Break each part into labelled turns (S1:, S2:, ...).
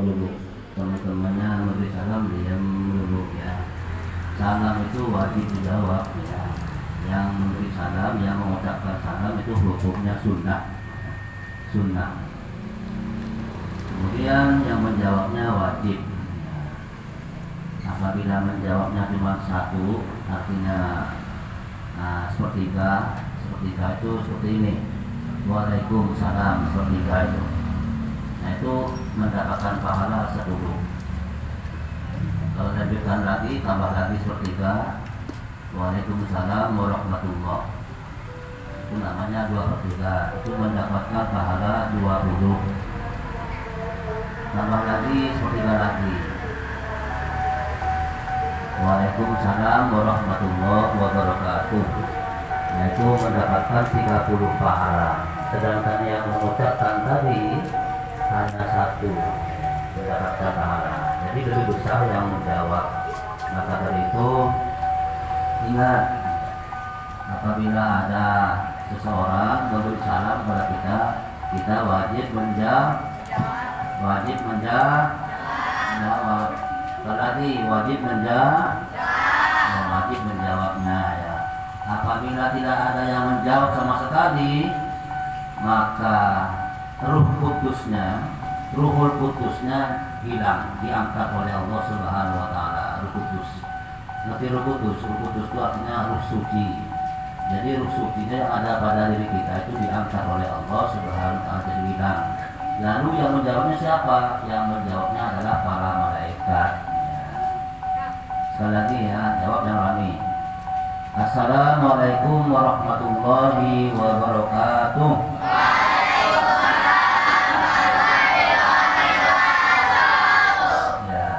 S1: dulu. Teman-temannya memberi salam, diam dulu ya. Salam itu wajib dijawab ya. Yang memberi salam, yang mengucapkan salam itu hukumnya sunnah. Kemudian yang menjawabnya wajib. Apabila menjawabnya cuma satu, artinya sepertiga itu seperti ini. Waalaikumsalam, sepertiga itu. Nah itu mendapatkan pahala 10. Kalau lanjutkan lagi, tambah lagi sepertiga. Waalaikumsalam warahmatullah. Itu namanya 2/3. Itu mendapatkan pahala 20. Tambah lagi sepertiga lagi. Waalaikumsalam warahmatullahi wabarakatuh. Nah itu mendapatkan 30 pahala. Sedangkan yang mengucapkan tadi hanya 1 mendapatkan pahala. Jadi lebih besar yang menjawab. Maka dari itu ingat, apabila ada seseorang memberi salam kepada kita wajib menjawab. Berarti wajib menjawabnya ya. Apabila tidak ada yang menjawab sama sekali, maka ruhul kudusnya hilang, diangkat oleh Allah Subhanahu wa taala. Ruh kudus. Nanti ruh kudus itu artinya ruh suci. Jadi ruh sucinya yang ada pada diri kita itu diangkat oleh Allah Subhanahu wa taala, jadi hilang. Lalu yang menjawabnya siapa? Yang menjawabnya adalah para malaikat. Sekali lagi ya, jawab yang rami. Assalamualaikum warahmatullahi wabarakatuh. Ya.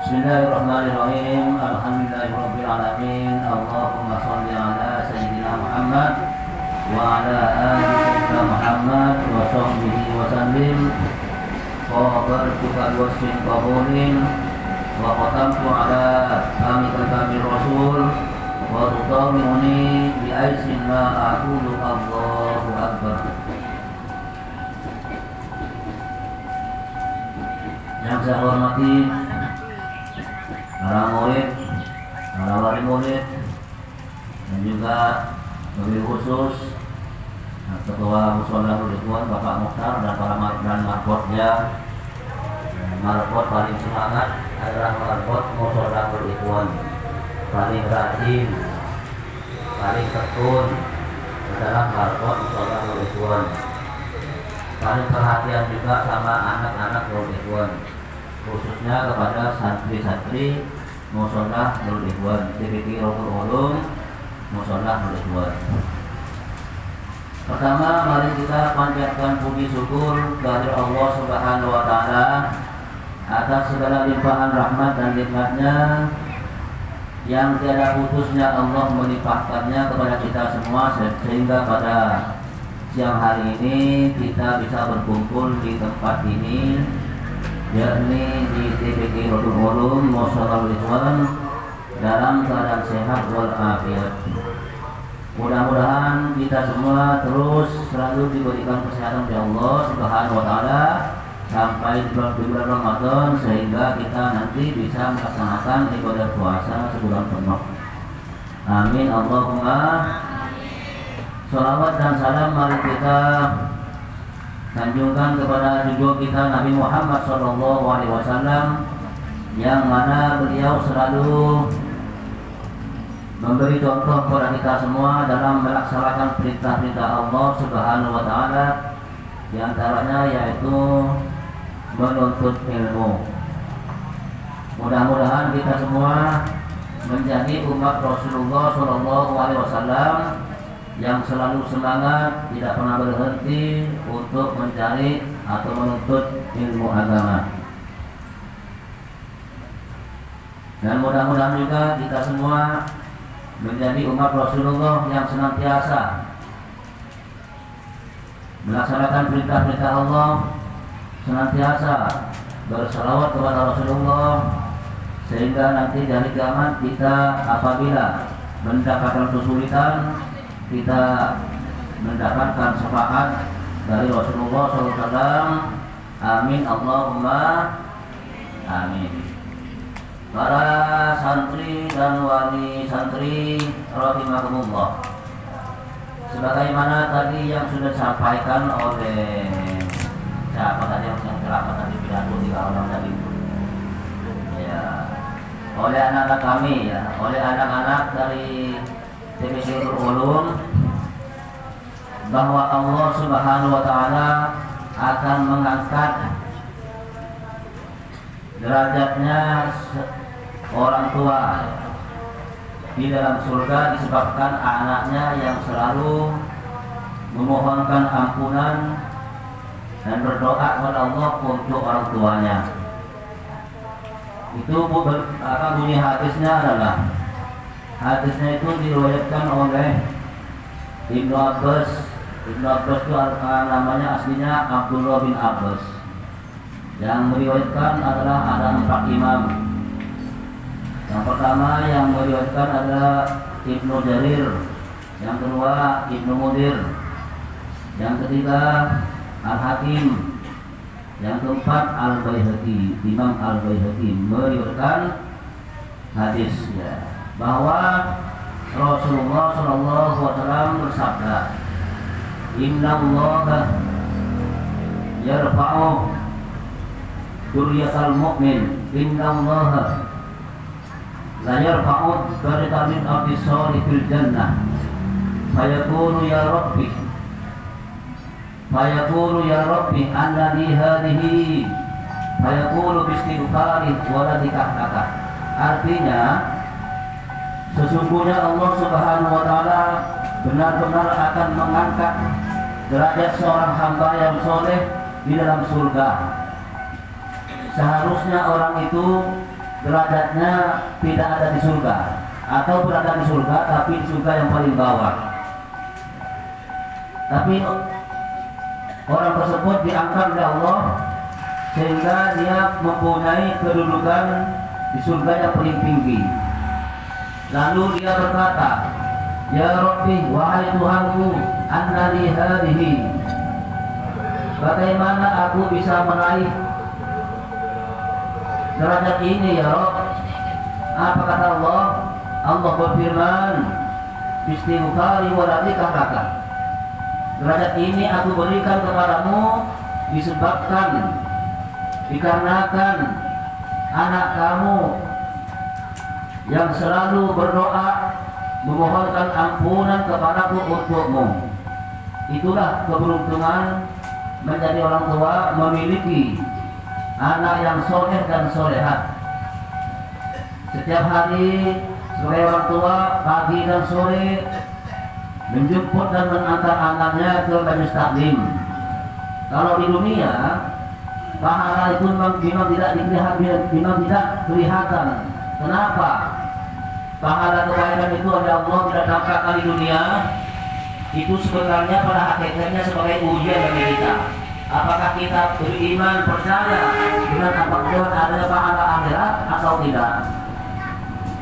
S1: Bismillahirrahmanirrahim. Alhamdulillahirabbil alamin. Allahumma shalli ala sayyidina Muhammad wa ala ali sayyidina Muhammad wa sahbihi wa sallim. Wa barakatuh wasfin qabulin. Wa qatamtu ala kami rasul wa tutamuni bi aisin ma aqulu Allahu akbar. Yang saya hormati para murid, para wali murid, dan juga lebih khusus Ketua Musholah Ridwan Bapak Mukhtar dan para markotnya. Markot paling semangat adalah markot Musholah Ridwan, paling rajin, paling tekun adalah markot Musholah Ridwan, paling perhatian juga sama anak-anak Ridwan, khususnya kepada santri-santri Musholah Ridwan, TPQ Rukun Ulum Musholah Ridwan. Pertama, mari kita panjatkan puji syukur dari Allah Subhanahu wa taala atas segala limpahan rahmat dan nikmatnya yang tiada putusnya Allah melimpahkannya kepada kita semua, sehingga pada siang hari ini kita bisa berkumpul di tempat ini, yakni di TPQ Rukun Ulum Musholah Ridwan dalam keadaan sehat walafiat. Mudah-mudahan kita semua terus selalu diberikan kesehatan oleh Allah Subhanahu wa taala sampai di bulan Ramadan, sehingga kita nanti bisa melaksanakan ibadah puasa sebulan penuh. Amin Allahumma. Shalawat dan salam mari kita sanjungkan kepada junjungan kita Nabi Muhammad SAW, yang mana beliau selalu memberi contoh kepada kita semua dalam melaksanakan perintah-perintah Allah Subhanahu wa taala, di antaranya yaitu menuntut ilmu. Mudah-mudahan kita semua menjadi umat Rasulullah SAW yang selalu semangat, tidak pernah berhenti untuk mencari atau menuntut ilmu agama. Dan mudah-mudahan juga kita semua menjadi umat Rasulullah yang senantiasa melaksanakan perintah-perintah Allah, senantiasa bersalawat kepada Rasulullah, sehingga nanti dari kiamat kita apabila mendapatkan kesulitan, kita mendapatkan syafaat dari Rasulullah SAW, Amin Allahumma amin. Para santri dan wali santri rahimakumullah, sebagaimana tadi yang sudah disampaikan oleh siapa tadi yang ceramah tadi, pidato 3 orang tadi ya, oleh anak-anak kami ya, oleh anak-anak dari TPC Nurul Ulum, bahwa Allah Subhanahu wa taala akan mengangkat derajatnya orang tua di dalam surga disebabkan anaknya yang selalu memohonkan ampunan dan berdoa kepada Allah untuk orang tuanya. Itu bunyi hadisnya adalah, hadisnya itu diriwayatkan oleh Ibnu Abbas. Ibnu Abbas itu namanya aslinya Abdullah bin Abbas. Yang meriwayatkan adalah ada 4 imam. Yang pertama yang meriwayatkan adalah Ibnu Jarir, yang kedua Ibnu Mudir, yang ketiga Al-Hakim, yang keempat Al-Baihaqi. Imam Al-Baihaqi meriwayatkan hadis ya, bahwa Rasulullah SAW bersabda, Inna Allah yarfa'u dzurriyyatal mu'min, Inna Allah la yarfa'u dzurriyyatan min abdi shalih fil jannah fayaqulu ya rabbi anna li hadhihi fayaqulu bistighfari waladika kata. Artinya sesungguhnya Allah Subhanahu wa taala benar-benar akan mengangkat derajat seorang hamba yang soleh di dalam surga. Seharusnya orang itu derajatnya tidak ada di surga atau berada di surga, tapi di surga yang paling bawah. Tapi orang tersebut diangkat oleh Allah sehingga dia mempunyai kedudukan di surga yang paling tinggi. Lalu dia berkata, Ya Rabbi, wahai Tuhanku, anna li hadhihi, bagaimana aku bisa meraih derajat ini ya Rabb? Apa kata Allah? Allah berfirman, istighfari waladika laka. Derajat ini aku berikan kepadamu disebabkan, dikarenakan anak kamu yang selalu berdoa memohonkan ampunan kepadaku untukmu. Itulah keberuntungan menjadi orang tua, memiliki anak yang soleh dan solehat. Setiap hari sebagai orang tua, pagi dan sore menjemput dan mengantar anaknya ke majelis taklim. Kalau di dunia pahala itu memang tidak kelihatan. Kenapa? Pahala kebaikan itu oleh Allah tidak tampakkan di dunia. Itu sebenarnya pada hakikatnya sebagai ujian bagi kita. Apakah kita beriman, percaya dengan adanya pahala akhirat atau tidak?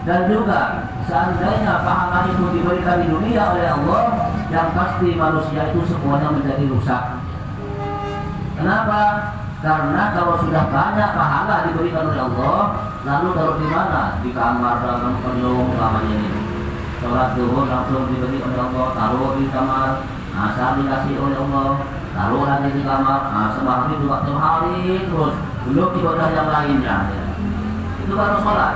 S1: Dan juga seandainya pahala itu diberikan di dunia oleh Allah, yang pasti manusia itu semuanya menjadi rusak. Kenapa? Karena kalau sudah banyak pahala diberikan oleh Allah, lalu taruh di mana? Di kamar dalam penuh namanya ini. Sholat zuhur langsung diberi oleh Allah, taruh di kamar. Asar dikasih oleh Allah, taruh lagi di kamar. Sembah hari juga tiap hari terus. Belum ibadah yang lainnya. Ya. Itu baru sholat.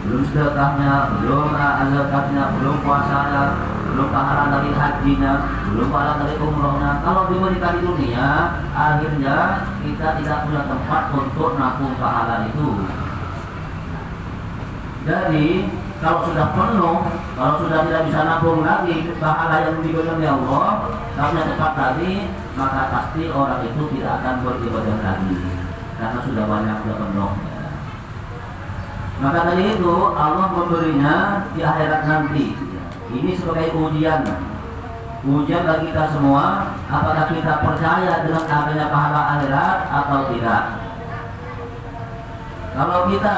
S1: Belum sedekahnya, belum zakatnya, belum puasanya, belum pahala dari hajinya, belum pahala dari umrohnya. Kalau diberikan di dunia, akhirnya kita tidak punya tempat untuk nabung pahala itu. Jadi kalau sudah penuh, kalau sudah tidak bisa nabung lagi pahala yang diberikan oleh Allah, tak punya tempat lagi, maka pasti orang itu tidak akan beribadah lagi karena sudah banyak, sudah penuh. Maka dari itu Allah memberinya di akhirat nanti. Ini sebagai ujian bagi kita semua, apakah kita percaya dengan adanya pahala akhirat atau tidak. Kalau kita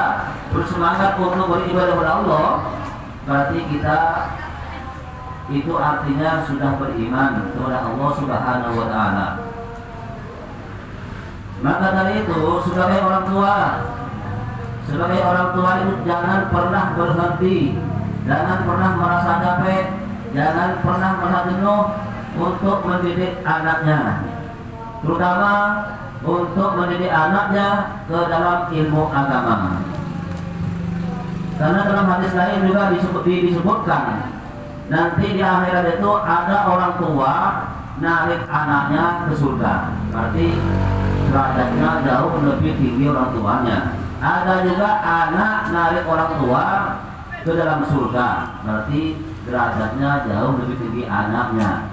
S1: bersemangat untuk beribadah kepada Allah, berarti kita itu artinya sudah beriman kepada Allah Subhanahu wa taala. Maka dari itu sebagai orang tua itu jangan pernah berhenti, jangan pernah merasa capek, jangan pernah merasa jenuh untuk mendidik anaknya, terutama untuk mendidik anaknya ke dalam ilmu agama. Karena dalam hadis lain juga disebutkan nanti di akhirat itu ada orang tua narik anaknya ke surga, berarti derajatnya jauh lebih tinggi orang tuanya. Ada juga anak narik orang tua ke dalam surga, berarti derajatnya jauh lebih tinggi anaknya.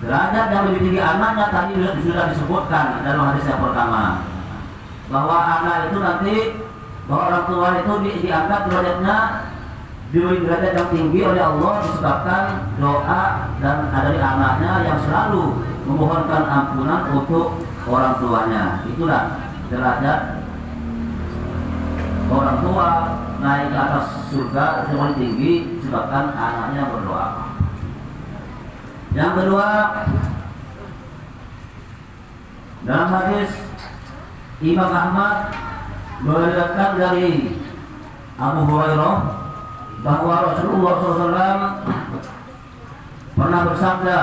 S1: Derajat yang lebih tinggi anaknya tadi sudah disebutkan dalam hadis yang pertama, bahwa anak itu nanti, bahwa orang tua itu diangkat derajatnya, diberi derajat yang tinggi oleh Allah disebabkan doa dan dari anaknya yang selalu memohonkan ampunan untuk orang tuanya. Itulah derajat orang tua naik ke atas surga yang paling tinggi disebabkan anaknya berdoa. Yang kedua, dalam hadis Imam Ahmad meriwayatkan dari Abu Hurairah bahwa Rasulullah SAW pernah bersabda,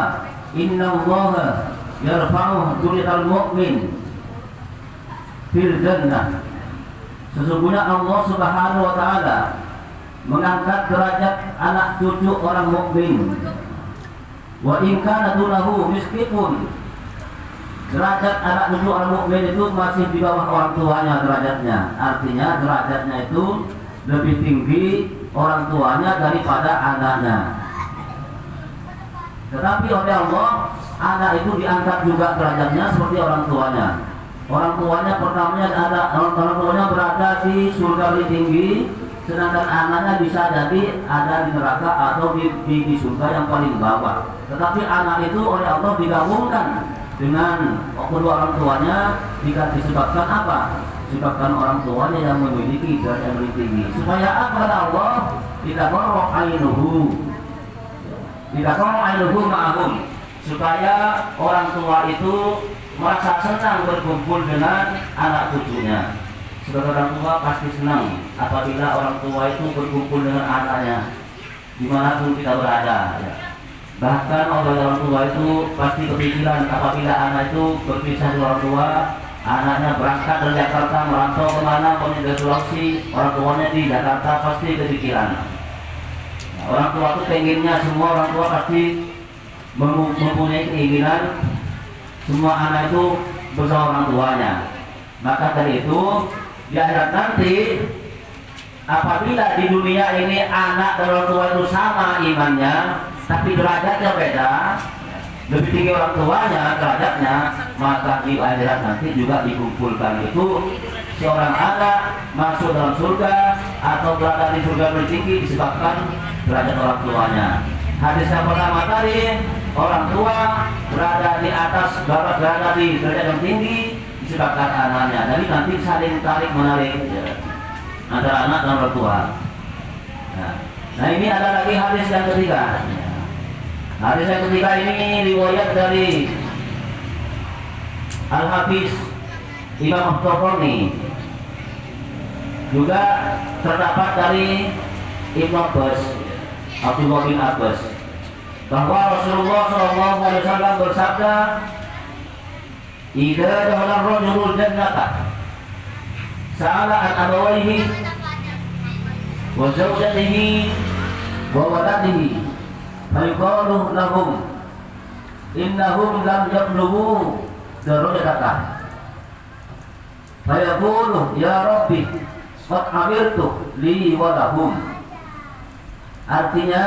S1: Inna Allaha yarfa'u dzurriyyatal mu'min fil jannah. Sesungguhnya Allah Subhanahu wa taala mengangkat derajat anak cucu orang mukmin. Wa in kana dunahu meskipun derajat anak cucu orang mukmin itu masih di bawah orang tuanya derajatnya. Artinya derajatnya itu lebih tinggi orang tuanya daripada anaknya. Tetapi oleh Allah, anak itu diangkat juga derajatnya seperti orang tuanya. Orang tuanya pertamanya orang tuanya berada di surga lebih tinggi, sedangkan anaknya bisa jadi ada di neraka atau di surga yang paling bawah. Tetapi anak itu oleh Allah digabungkan dengan kedua orang tuanya disebabkan apa? Disebabkan orang tuanya yang memiliki derajat yang lebih tinggi. Supaya apa kata Allah? Ditabarra'u ainuhu ma'ahum. Supaya orang tua itu merasa senang berkumpul dengan anak cucunya. Sebagai orang tua pasti senang apabila orang tua itu berkumpul dengan anaknya dimanapun kita berada. Bahkan orang tua itu pasti kepikiran apabila anak itu berpisah dengan orang tua, anaknya berangkat dari Jakarta merantau kemana, mau ke Sulawesi, orang tuanya di Jakarta pasti kepikiran. Orang tua itu pengennya semua orang tua pasti mempunyai keinginan semua anak itu bersama orang tuanya. Maka dari itu di akhirat nanti apabila di dunia ini anak dan orang tua itu sama imannya, tapi derajatnya beda, lebih tinggi orang tuanya derajatnya, maka di akhirat nanti juga dikumpulkan itu seorang anak masuk dalam surga atau berada di surga lebih tinggi disebabkan derajat orang tuanya. Hadis yang pertama tadi, orang tua berada di atas, berada di derajat yang tinggi disebabkan anaknya. Jadi nanti saling tarik menarik antara anak dan orang tua. Nah ini ada lagi hadis yang ketiga. Hadis yang ketiga ini riwayat dari Al-Hafiz Imam At-Tabrani, juga terdapat dari Ibnu Abbas, Abdullah bin Abbas, bahwa Rasulullah SAW bersabda, "Idza dakhala ar-rajulu al-jannata sa'ala an abawayhi wa zawjatihi wa waladihi, fayuqalu lahum innahum lam yablughu darajataka, fayaqulu ya Rabbi qad amirtu li wa lahum." Artinya,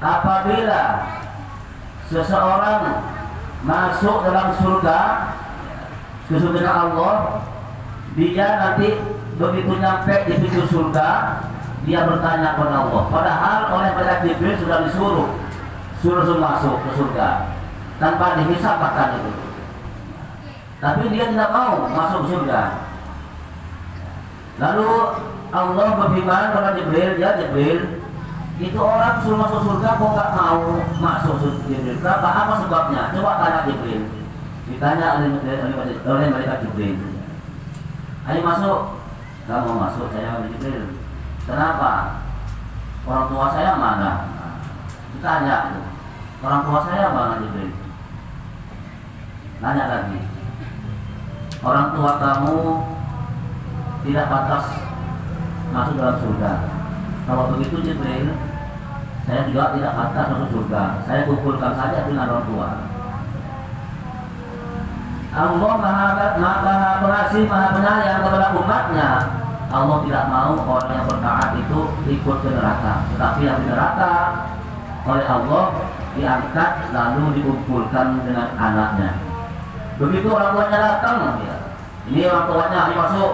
S1: apabila seseorang masuk dalam surga Allah, dia nanti begitu nyampe di pintu surga, dia bertanya kepada Allah. Padahal oleh malaikat Jibril sudah suruh masuk ke surga tanpa dihisab bahkan itu. Tapi dia tidak mau masuk surga. Lalu Allah berfirman kepada Jibril, ya Jibril, itu orang suruh masuk surga kok nggak mau masuk surga? Kenapa? Apa sebabnya? Coba tanya Jibril. Ditanya oleh malaikat Jibril, ayo masuk. Gak mau masuk, saya Jibril. Kenapa? Orang tua saya mana? Ditanya, orang tua saya mana Jibril? Nanya lagi, orang tua kamu tidak pantas masuk dalam surga. Kalau begitu Jibril, saya juga tidak pantas masuk surga. Saya kumpulkan saja dengan orang tua. Allah maha pengasih, maha penyayang kepada umatnya. Allah tidak mau orang yang bertaat itu ikut ke neraka, tetapi yang di neraka oleh Allah diangkat lalu dikumpulkan dengan anaknya. Begitu orang tuanya datang, ya, ini orang tuanya ayo masuk,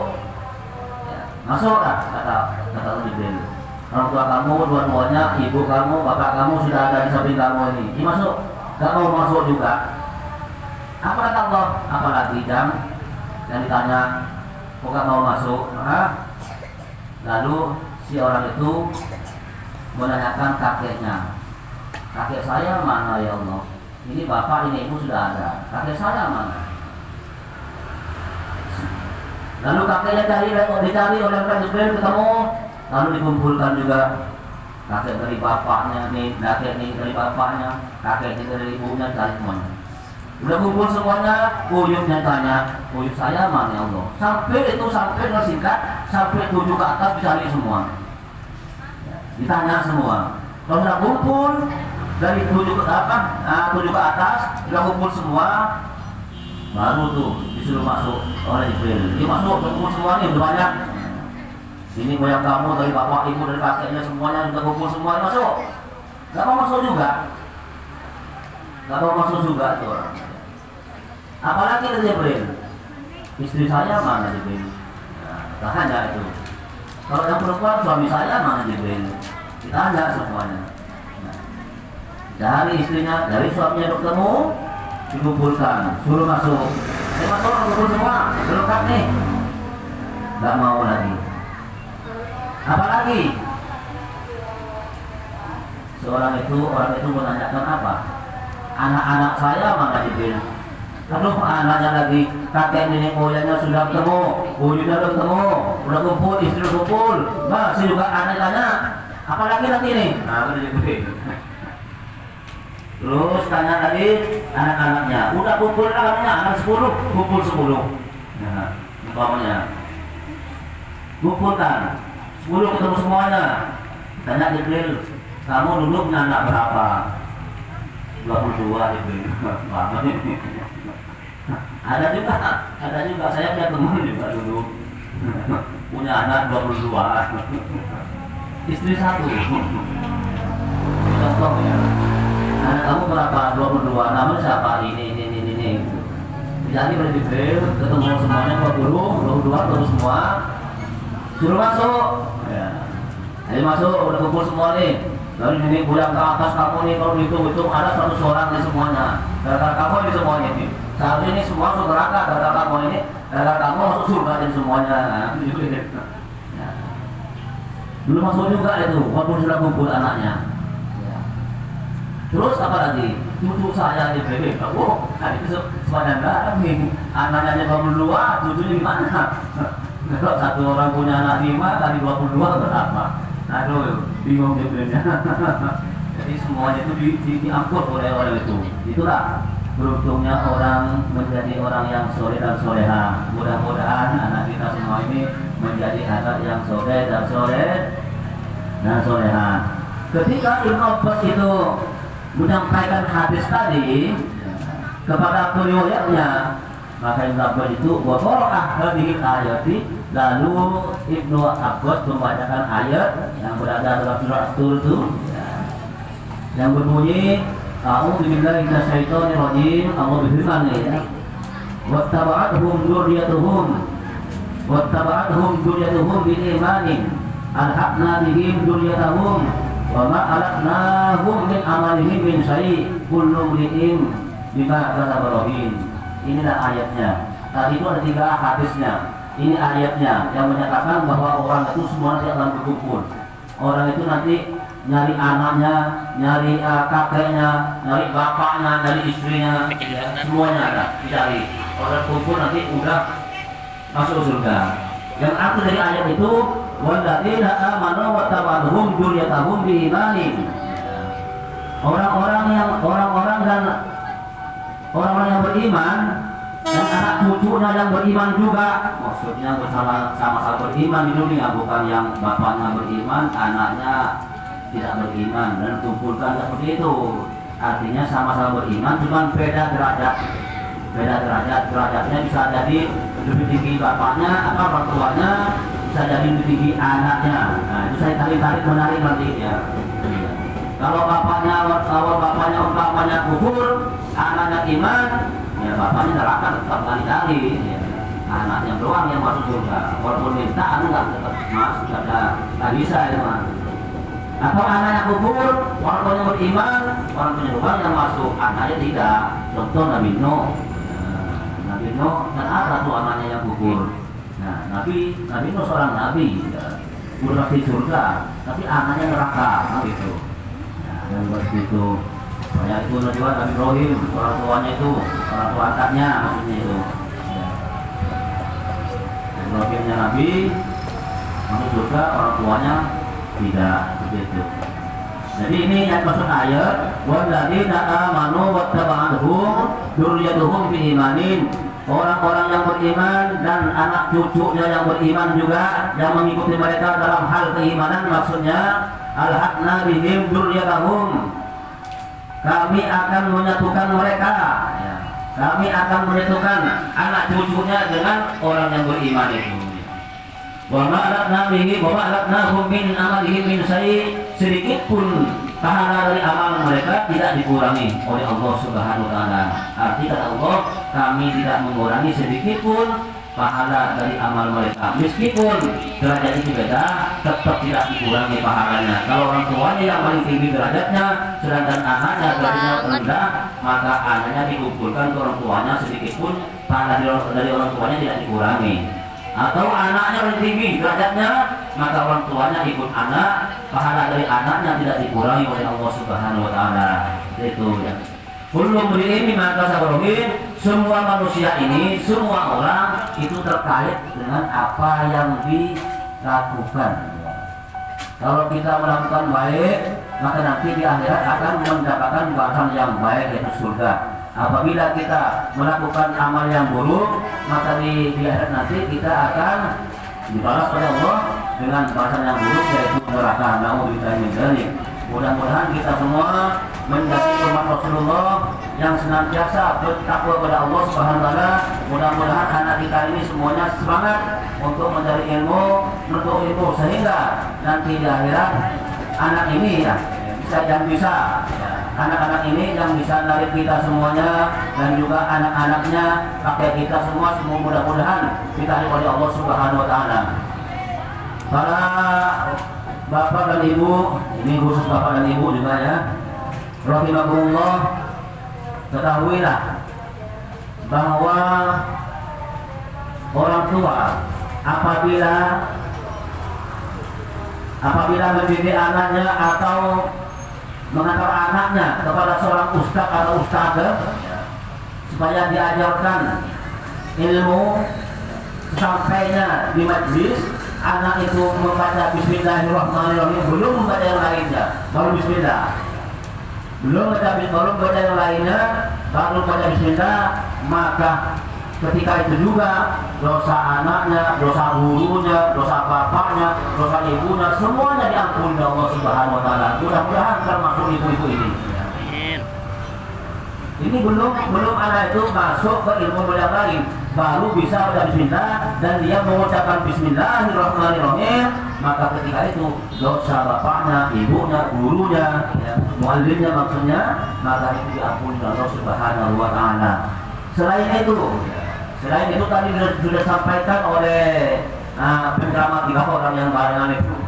S1: ya, masuk lah kata Jibril. Orang tua kamu dua-duanya, ibu kamu, bapak kamu sudah ada di samping kamu ini. Ini masuk, gak mau masuk juga. Apa kata Allah? Apalagi jam yang ditanya, kok gak mau masuk? Lalu si orang itu menanyakan kakeknya, kakek saya mana ya Allah? Ini bapak, ini ibu sudah ada, kakek saya mana? Lalu kakeknya dicari oleh Jibril ketemu, lalu dikumpulkan juga kakek dari bapaknya nih, kakek ini dari bapaknya, kakek ini dari ibunya, cari semuanya. Udah kumpul semuanya, uyutnya tanya, uyut saya mana ya Allah? Sampai dengan singkat, sampai 7 ke atas dicari semua. Ditanya semua. Kalau sudah kumpul dari 7 ke atas, sudah kumpul semua, baru tuh disuruh masuk oleh Jibril. Dia masuk, kumpul semua nih, udah banyak. Ini goyang kamu dari bapak, ibu, dari kakeknya semuanya sudah kumpul semua, masuk. Gak mau masuk juga. Gak mau masuk juga tuh orang. Apalagi kata Jibril, istri saya mana Jibril? Tanya itu. Kalau yang perempuan suami saya mana Jibril? Ditanya semuanya. Dari istrinya, dari suaminya bertemu, dikumpulkan, suruh masuk. Masuk, kumpul semua, berlengkap nih. Gak mau lagi. Apalagi? Orang itu menanyakan apa? Anak-anak saya mana Jibril? Aduh, anaknya lagi, kakek nenek moyangnya sudah ketemu, buyutnya sudah ketemu, udah kumpul, istri kumpul, masih juga anaknya. Apalagi nanti nih? Nah, terus tanya lagi anak-anaknya, udah kumpul anaknya, anak 10, kumpul 10. Nah, umpamanya, kumpulkan 10 ketemu semuanya. Tanya Jibril, kamu dulu punya anak berapa? 22 Jibril. Banget ini. Ada juga saya punya teman juga dulu punya anak 22, istri 1. Contoh ya, anak kamu berapa? 22, namanya siapa? Ini. Jadi pada Jibril ketemu semuanya 22 terus semua, suruh masuk. Ya. Ayo masuk, udah kumpul semua nih. Lalu ini pulang ke atas kamu nih, kalau hitung ada 100 orang nih semuanya. Gara-gara kamu ini semuanya nih. Saat ini semua masuk neraka, gara-gara kamu ini, gara-gara kamu masuk surga dan semuanya. Ya. Dulu masuk juga itu, walaupun sudah kumpul anaknya. Ya. Terus apa lagi? Cucu saya di BB, oh, itu semuanya enggak nih. Anaknya 22, cucunya gimana? Kalau satu orang punya anak 5 kali 22 berapa? Aduh, bingung jadinya. Jadi semuanya itu diangkut oleh orang itu. Itulah beruntungnya orang menjadi orang yang soleh dan soleha. Mudah-mudahan anak kita semua ini menjadi anak yang soleh dan soleha. Ketika Ibnu Abbas itu menyampaikan hadis tadi kepada periwayatnya, maka Ibnu Abbas itu wakorah hadhihi ayati, lalu Ibnu Abbas membacakan ayat yang berada dalam surah At-Tur itu, yang berbunyi A'udzu billahi minasyaitonir rajim. Allah berfirman ya, wattaba'atuhum dzurriyyatuhum bil imanin alhaqna bihim dzurriyyatahum wa ma alatnahum min amalihim min syai' kullu imrin bima kasaba rahin. Inilah ayatnya. Tadi itu ada 3 hadisnya. Ini ayatnya yang menyatakan bahwa orang itu semua nanti akan berkumpul. Orang itu nanti nyari anaknya, nyari kakeknya, nyari bapaknya, nyari istrinya, ya, semuanya ada dicari. Orang kumpul nanti udah masuk surga. Yang arti dari ayat itu, walladzina amanu wa tabauhum dzurriyyatuhum biimanin. Orang-orang yang beriman dan anak cucunya yang beriman juga, maksudnya sama-sama beriman di dunia, bukan yang bapaknya beriman, anaknya tidak beriman dan kumpulkan seperti itu. Artinya sama-sama beriman, cuma beda derajat. Derajatnya bisa jadi lebih tinggi bapaknya atau orang tuanya, bisa jadi lebih tinggi anaknya. Nah, itu saya tarik menarik nanti ya. Kalau bapaknya umpamanya kufur, anaknya iman, ya bapaknya neraka tetap kali-kali. Ya. Anaknya doang yang masuk surga. Walaupun minta, enggak tetap masuk, nggak bisa itu mah. Atau anaknya kufur, orang tuanya beriman, orang tuanya doang yang masuk, anaknya tidak. Contoh Nabi Nuh. Nabi Nuh dan ada tuh anaknya yang kufur. Nah, Nabi Nuh seorang nabi, ya, udah di surga, tapi anaknya neraka, gitu. Yang begitu banyak itu juga Nabi Ibrahim, orang tuanya itu, orang tua angkatnya maksudnya itu ya. Ibrahimnya Nabi masuk surga, orang tuanya tidak, begitu. Jadi ini yang maksud ayat walladzina amanu wattaba'atuhum dzurriyyatuhum biimanin. Orang-orang yang beriman dan anak cucunya yang beriman juga, yang mengikuti mereka dalam hal keimanan, maksudnya alhaqna bihim dzurriyyatahum. Kami akan menyatukan mereka ya. Kami akan menyatukan anak cucunya dengan orang yang beriman itu. Wa ma alatnahum min amalihim min syai'. Sedikit pun pahala dari amal mereka tidak dikurangi oleh Allah Subhanahu wa taala. Arti kata Allah, kami tidak mengurangi sedikit pun pahala dari amal mereka. Meskipun derajat itu beda, tetap tidak dikurangi pahalanya. Kalau orang tuanya yang paling tinggi derajatnya, sedangkan anaknya derajatnya rendah, maka anaknya dikumpulkan ke orang tuanya, sedikit pun pahala dari orang tuanya tidak dikurangi. Atau anaknya paling tinggi derajatnya, maka orang tuanya ikut anak, pahala dari anaknya tidak dikurangi oleh Allah Subhanahu wa taala. Itu ya. Kullu mri'in bima kasaba rahin. Semua manusia ini, semua orang itu terkait dengan apa yang dilakukan. Kalau kita melakukan baik, maka nanti di akhirat akan mendapatkan balasan yang baik, yaitu surga. Apabila kita melakukan amal yang buruk, maka di akhirat nanti kita akan dibalas oleh Allah dengan balasan yang buruk, yaitu neraka. Na'udzubillahi min dzalik. Mudah-mudahan kita semua menjadi umat Rasulullah yang senantiasa bertakwa kepada Allah Subhanahu wa taala. Mudah-mudahan anak kita ini semuanya semangat untuk mencari ilmu, menuntut ilmu, sehingga nanti di akhirat anak ini ya bisa anak-anak ini yang bisa narik kita semuanya, dan juga anak-anaknya, kakek kita semua mudah-mudahan ditarik oleh Allah Subhanahu wa taala. Para bapak dan ibu, ini khusus bapak dan ibu juga ya, rahimakumullah, ketahuilah bahwa orang tua apabila mendidik anaknya atau mengantar anaknya kepada seorang ustaz atau ustadzah supaya diajarkan ilmu, sampainya di majlis anak itu membaca Bismillahirrahmanirrahim, belum membaca yang lainnya, baru Bismillah, belum baca yang lainnya, baru baca Bismillah, maka ketika itu juga dosa anaknya, dosa gurunya, dosa bapaknya, dosa ibunya, semuanya diampuni oleh Allah Subhanahu wa taala. Mudah-mudahan termasuk ibu-ibu ini. Ini belum anak itu masuk ke ilmu yang lain, baru bisa baca Bismillah dan dia mengucapkan Bismillahirrahmanirrahim, maka ketika itu dosa bapaknya, ibunya, gurunya, ya, muallimnya maksudnya, maka itu diampuni oleh Allah Subhanahu wa taala. Selain itu tadi sudah disampaikan oleh penceramah 3 orang yang barengan itu.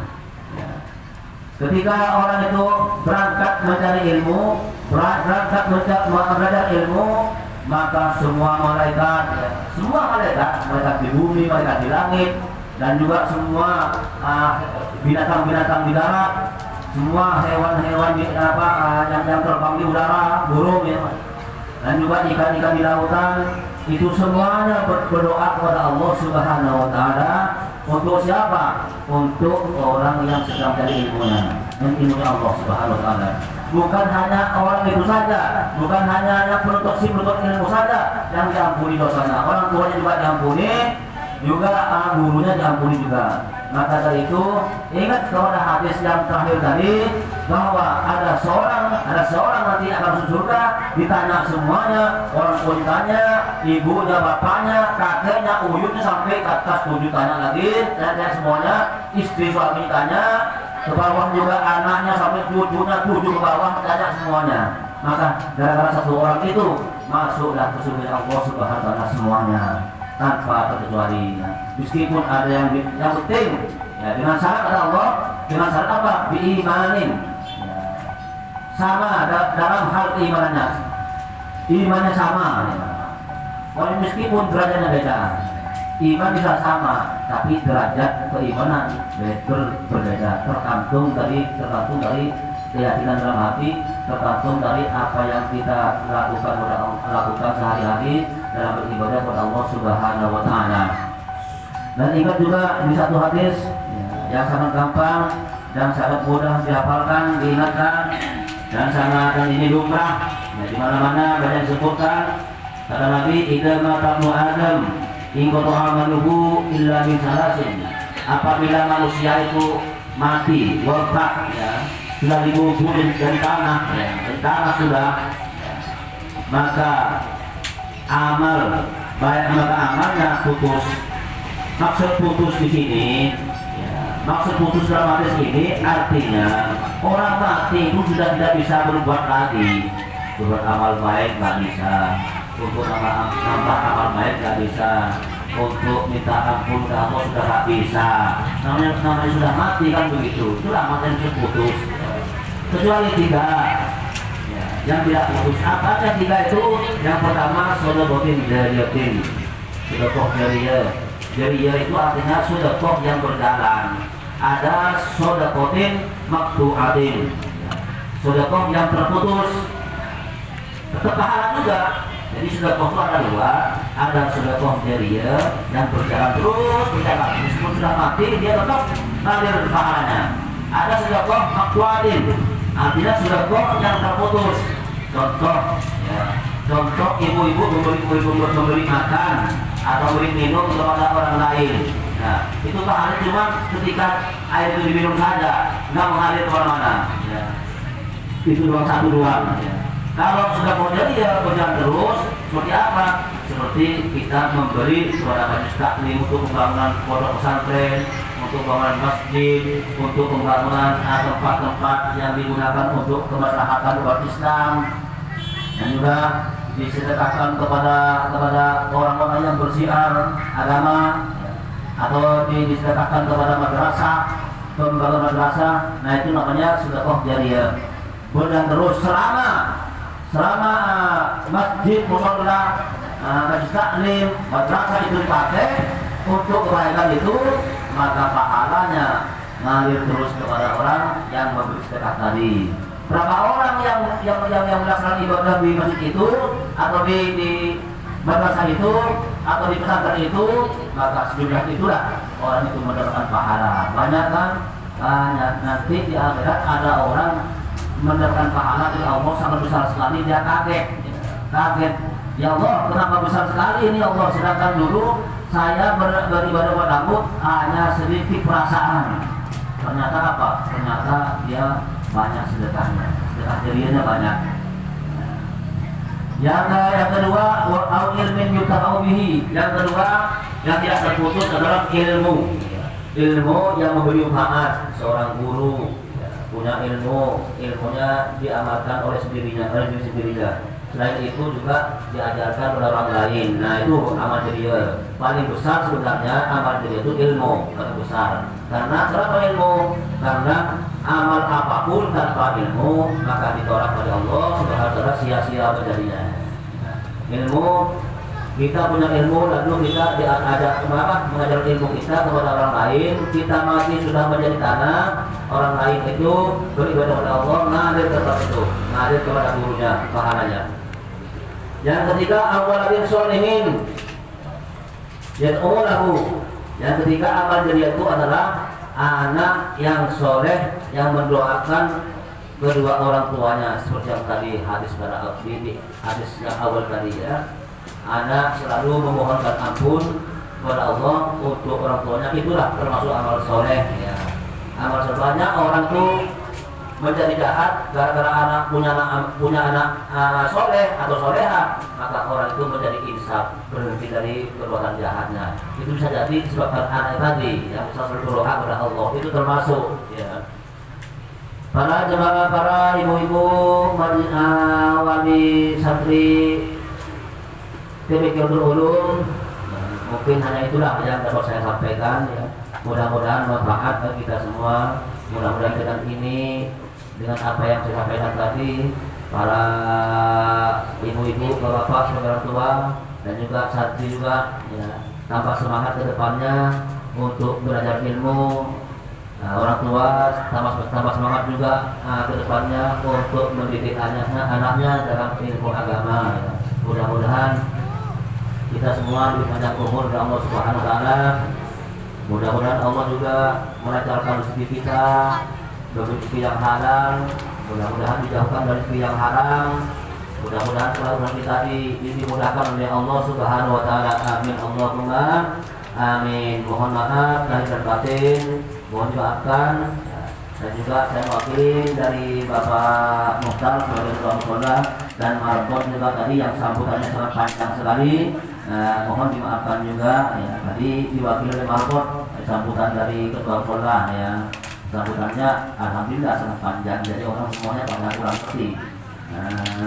S1: Ketika orang itu berangkat mencari ilmu, berangkat belajar ilmu, maka semua malaikat di bumi, malaikat di langit, dan juga semua binatang-binatang di darat, semua hewan-hewan yang terbang di udara, burung ya, dan juga ikan-ikan di lautan, itu semuanya berdoa kepada Allah Subhanahu wa taala. Untuk siapa? Untuk orang yang sedang cari ilmunya Allah Subhanahu wa taala. Bukan hanya orang itu saja, bukan hanya yang penuntut ilmu saja yang diampuni dosanya, orang tuanya juga diampuni, juga gurunya diampuni juga. Maka dari itu ingat kepada hadis yang terakhir tadi, bahwa ada seorang nanti akan masuk surga, ditanya semuanya, orang tua ditanya, ibunya, bapaknya, kakeknya, uyutnya, sampai ke atas 7 tanya lagi, tanya semuanya, istri suami tanya, ke bawah juga anaknya, sampai cucunya 7 ke bawah, tanya semuanya. Maka gara-gara satu orang itu masuklah ke surga Allah Subhanahu wa taala semuanya tanpa terkecuali. Meskipun ada yang penting ya, dengan syarat ada Allah, dengan syarat apa? Biimanin ya. Sama dalam hal keimanannya, imannya sama ya. Walaupun meskipun derajatnya beda, iman bisa sama, tapi derajat keimanan berbeda, tergantung dari keyakinan dalam hati, tergantung dari apa yang kita lakukan sehari-hari dalam beribadah kepada Allah Subhanahu wa taala. Dan ingat juga di satu hadis yang sangat gampang dan sangat mudah dihafalkan, diingatkan, dan ini lumrah ya, di mana-mana banyak disebutkan. Kata Nabi, "Idza mata Adam in qata amaluhu illa min salasin." Apabila manusia itu mati, wafat ya, sudah dikuburin dari tanah ya, dari tanah sudah ya, maka amalnya putus. Maksud putus di sini ya, maksud putus dalam hadis ini artinya orang mati itu sudah tidak bisa berbuat lagi, berbuat amal baik nggak bisa, untuk nambah amal baik nggak bisa, untuk minta ampun ke Allah sudah nggak bisa. Namanya sudah mati kan begitu, itulah amalnya yang putus. Kecuali 3 yang tidak putus. Apa yang 3 itu? Yang pertama sodakotin jariyatin, sodakoh jariyah. Jariyah itu artinya sodakoh yang berjalan. Ada sodakotin maktu'atin, sodakoh yang terputus, tetap pahala juga. Jadi sodakoh itu ada 2, ada sodakoh jariyah yang berjalan terus berjalan, meskipun sudah mati dia tetap ngalir pahalanya. Ada sodakoh maktu'atin, artinya sodakoh yang terputus. Contoh ibu-ibu memberi makan atau memberi minum kepada orang lain. Nah, itu pahalanya cuma ketika air itu diminum saja, nggak mengalir kemana-mana. Ya. Itu satu doang. Ya. Kalau sudah mau jadi ya berjalan terus. Seperti apa? Seperti kita memberi kepada majelis taklim untuk pembangunan pondok pesantren, untuk pembangunan masjid, untuk pembangunan tempat-tempat yang digunakan untuk kemaslahatan umat Islam, dan juga disedekahkan kepada orang-orang yang bersiar agama, atau disedekahkan kepada madrasah, pembangunan madrasah. Nah, itu namanya sedekah jariyah. Berjalan terus selama masjid, mushola, majelis taklim, madrasah itu dipakai untuk kebaikan itu, maka pahalanya ngalir terus kepada orang yang memberi sedekah tadi. Berapa orang yang melaksanakan ibadah di masjid itu, atau di madrasah itu, atau di pesantren itu, maka sejumlah itulah orang itu mendapatkan pahala. Banyak kan? Banyak. Nanti di akhirat ada orang mendapatkan pahala dari Allah sangat besar sekali, dia kaget. Ya Allah, kenapa besar sekali ini Allah, sedangkan dulu saya beribadah padamu hanya sedikit perasaan. Ternyata apa? Ternyata dia banyak sedekahnya, sedekah jariyahnya banyak. Yang kedua, au ilmin yutaqau bihi. Yang kedua yang tidak terputus adalah ilmu yang memberi manfaat. Seorang guru punya ilmunya diamalkan oleh diri sendirinya. Selain itu juga diajarkan oleh orang lain. Nah, itu amal jariyah. Paling besar sebenarnya amal jariyah itu ilmu, paling besar. Karena kenapa ilmu? Karena amal apapun tanpa ilmu maka ditolak oleh Allah Subhanahu wa taala, sia-sia menjadinya. Ilmu Kita punya ilmu lalu kita ada mengajar ilmu kita kepada orang lain, kita mati sudah menjadi tanah, orang lain itu beribadah kepada Allah, ngalir kepada itu, ngalir kepada gurunya, pahalanya. Yang ketiga, awaladin sholihin yad'ulahu. Yang ketiga, amal jariah itu adalah anak yang soleh yang mendoakan kedua orang tuanya, seperti yang tadi hadis pada hadis yang awal tadi ya. Anak selalu memohonkan ampun kepada Allah untuk orang tuanya, itulah termasuk amal soleh ya. Amal soleh, banyak orang tuh menjadi jahat gara-gara anak punya anak soleh atau soleha, maka orang itu menjadi insaf, berhenti dari perbuatan jahatnya. Itu bisa jadi disebabkan anak tadi yang selalu berdoa kepada Allah, itu termasuk ya. Para jemaah, para ibu-ibu wali santri TPQ Nurul Ulum, mungkin hanya itulah yang dapat saya sampaikan ya. Mudah-mudahan manfaat bagi kita semua. Mudah-mudahan dengan ini, dengan apa yang saya sampaikan tadi, para ibu-ibu, bapak, saudara tua, dan juga santri juga ya, tambah semangat ke depannya untuk belajar ilmu. Orang tua tambah semangat juga ke depannya untuk mendidik anaknya dalam ilmu agama ya. Mudah-mudahan kita semua dipanjang umur oleh Allah Subhanahu wa taala. Mudah-mudahan Allah juga melancarkan rezeki kita, rezeki yang halal. Mudah-mudahan dijauhkan dari rezeki yang haram. Mudah-mudahan selalu kita dimudahkan oleh Allah Subhanahu wa taala. Amin Allahumma amin. Mohon maaf lahir dan batin, mohon dimaafkan. Dan juga saya mewakili dari Bapak Mukhtar sebagai ketua mushola dan Marbot juga tadi yang sambutannya sangat panjang sekali. Mohon dimaafkan juga ya, tadi diwakili oleh Marbot sambutan dari ketua mushola ya. Sambutannya alhamdulillah sangat panjang, jadi orang semuanya pada kurang ngerti.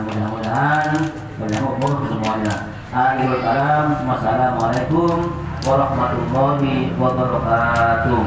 S1: Mudah-mudahan banyak umur semuanya. Akhirul kalam, wassalamualaikum warahmatullahi wabarakatuh.